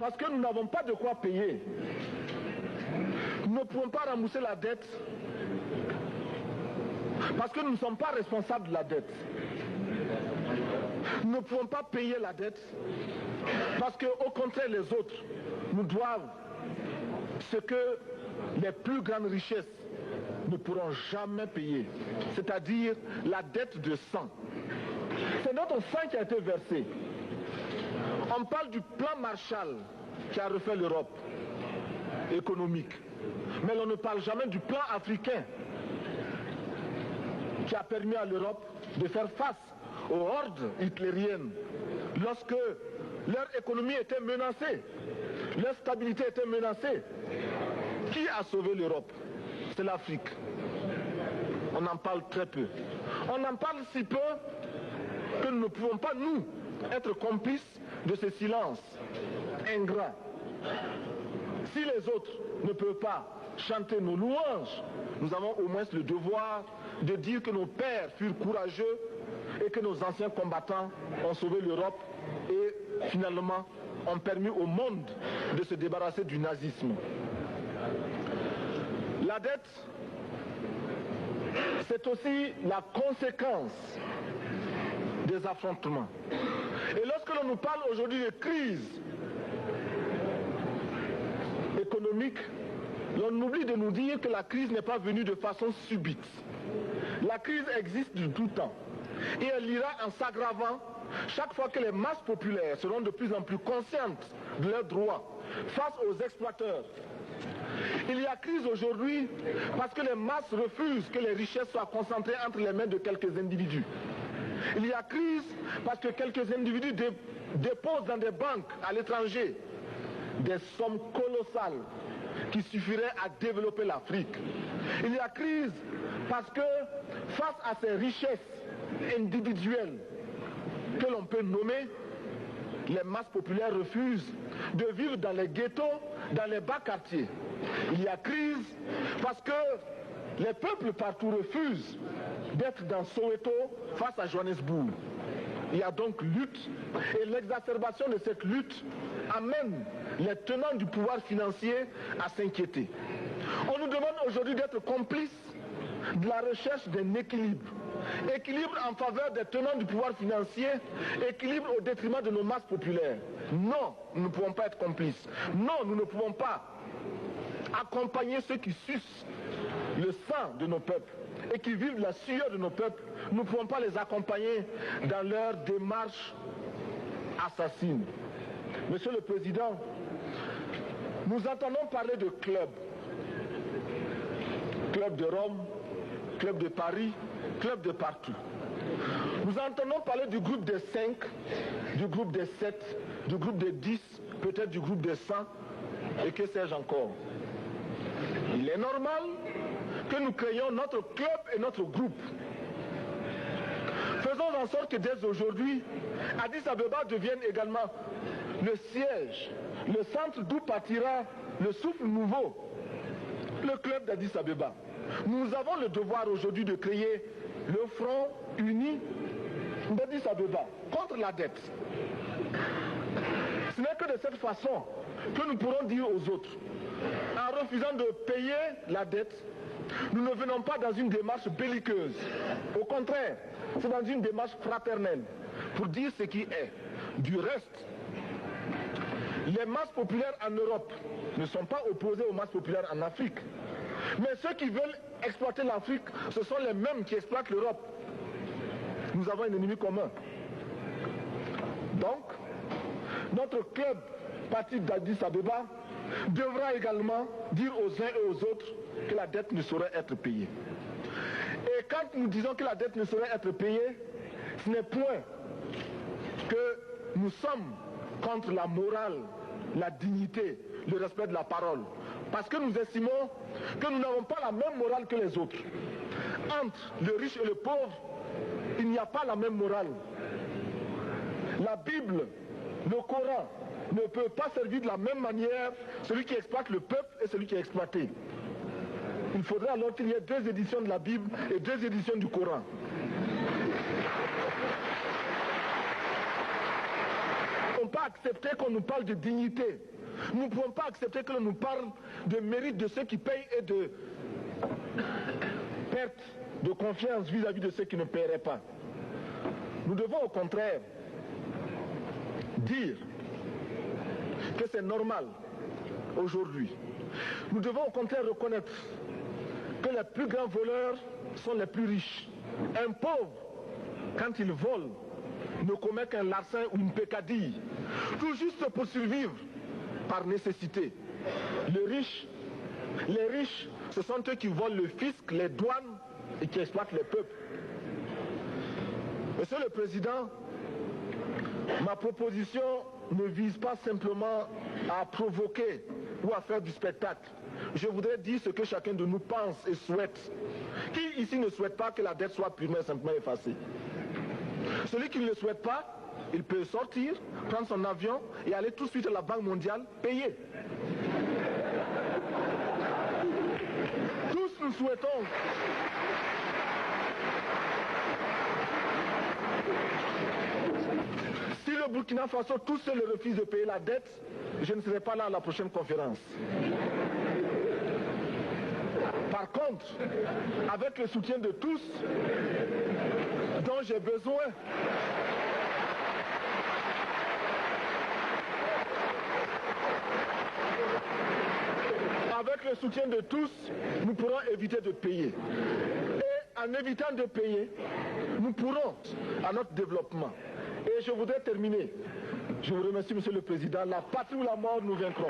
Parce que nous n'avons pas de quoi payer. Nous ne pouvons pas rembourser la dette parce que nous ne sommes pas responsables de la dette. Nous ne pouvons pas payer la dette parce qu'au contraire les autres nous doivent ce que les plus grandes richesses ne pourront jamais payer, c'est-à-dire la dette de sang. C'est notre sang qui a été versé. On parle du plan Marshall qui a refait l'Europe économique. Mais on ne parle jamais du plan africain qui a permis à l'Europe de faire face aux hordes hitlériennes lorsque leur économie était menacée, leur stabilité était menacée. Qui a sauvé l'Europe? C'est l'Afrique. On en parle très peu. On en parle si peu que nous ne pouvons pas, nous, être complices de ce silence ingrat. Si les autres ne peuvent pas chanter nos louanges, nous avons au moins le devoir de dire que nos pères furent courageux et que nos anciens combattants ont sauvé l'Europe et finalement ont permis au monde de se débarrasser du nazisme. La dette, c'est aussi la conséquence des affrontements. Et lorsque l'on nous parle aujourd'hui de crise économique, l'on oublie de nous dire que la crise n'est pas venue de façon subite. La crise existe de tout temps. Et elle ira en s'aggravant chaque fois que les masses populaires seront de plus en plus conscientes de leurs droits face aux exploiteurs. Il y a crise aujourd'hui parce que les masses refusent que les richesses soient concentrées entre les mains de quelques individus. Il y a crise parce que quelques individus déposent dans des banques à l'étranger des sommes colossales qui suffiraient à développer l'Afrique. Il y a crise parce que face à ces richesses individuelles que l'on peut nommer, les masses populaires refusent de vivre dans les ghettos, dans les bas quartiers. Il y a crise parce que les peuples partout refusent d'être dans Soweto face à Johannesburg. Il y a donc lutte et l'exacerbation de cette lutte amène les tenants du pouvoir financier à s'inquiéter. On nous demande aujourd'hui d'être complices de la recherche d'un équilibre. Équilibre en faveur des tenants du pouvoir financier, équilibre au détriment de nos masses populaires. Non, nous ne pouvons pas être complices. Non, nous ne pouvons pas accompagner ceux qui sucent le sang de nos peuples et qui vivent la sueur de nos peuples. Nous ne pouvons pas les accompagner dans leur démarche assassine. Monsieur le Président, nous entendons parler de clubs. Club de Rome, club de Paris, club de partout. Nous entendons parler du groupe des 5, du groupe des 7, du groupe des 10, peut-être du groupe des 100, et que sais-je encore. Il est normal que nous créions notre club et notre groupe. Faisons en sorte que dès aujourd'hui, Addis Abeba devienne également le siège, le centre d'où partira le souffle nouveau, le club d'Addis Abeba. Nous avons le devoir aujourd'hui de créer le front uni d'Addis Abeba contre la dette. Ce n'est que de cette façon que nous pourrons dire aux autres, en refusant de payer la dette, nous ne venons pas dans une démarche belliqueuse. Au contraire, c'est dans une démarche fraternelle pour dire ce qui est. Du reste, les masses populaires en Europe ne sont pas opposées aux masses populaires en Afrique. Mais ceux qui veulent exploiter l'Afrique, ce sont les mêmes qui exploitent l'Europe. Nous avons un ennemi commun. Donc, notre club, parti d'Addis Abeba, devra également dire aux uns et aux autres que la dette ne saurait être payée. Et quand nous disons que la dette ne saurait être payée, ce n'est point que nous sommes contre la morale, la dignité, le respect de la parole. Parce que nous estimons que nous n'avons pas la même morale que les autres. Entre le riche et le pauvre, il n'y a pas la même morale. La Bible, le Coran, ne peut pas servir de la même manière celui qui exploite le peuple et celui qui est exploité. Il faudrait alors qu'il y ait 2 éditions de la Bible et 2 éditions du Coran. On parle pas accepter qu'on nous parle de dignité. Nous ne pouvons pas accepter que l'on nous parle de mérite de ceux qui payent et de perte de confiance vis-à-vis de ceux qui ne paieraient pas. Nous devons au contraire dire que c'est normal aujourd'hui. Nous devons au contraire reconnaître que les plus grands voleurs sont les plus riches. Un pauvre, quand il vole, ne commet qu'un larcin ou une peccadille, tout juste pour survivre par nécessité. Les riches, ce sont eux qui volent le fisc, les douanes et qui exploitent les peuples. Monsieur le Président, ma proposition ne vise pas simplement à provoquer ou à faire du spectacle. Je voudrais dire ce que chacun de nous pense et souhaite. Qui ici ne souhaite pas que la dette soit purement et simplement effacée? Celui qui ne le souhaite pas, il peut sortir, prendre son avion et aller tout de suite à la Banque mondiale payer. Tous nous souhaitons si le Burkina Faso tout seul refuse de payer la dette, je ne serai pas là à la prochaine conférence. Par contre, avec le soutien de tous, dont j'ai besoin, avec le soutien de tous, nous pourrons éviter de payer. Et en évitant de payer, nous pourrons à notre développement. Et je voudrais terminer. Je vous remercie, Monsieur le Président. La patrie ou la mort, nous vaincrons.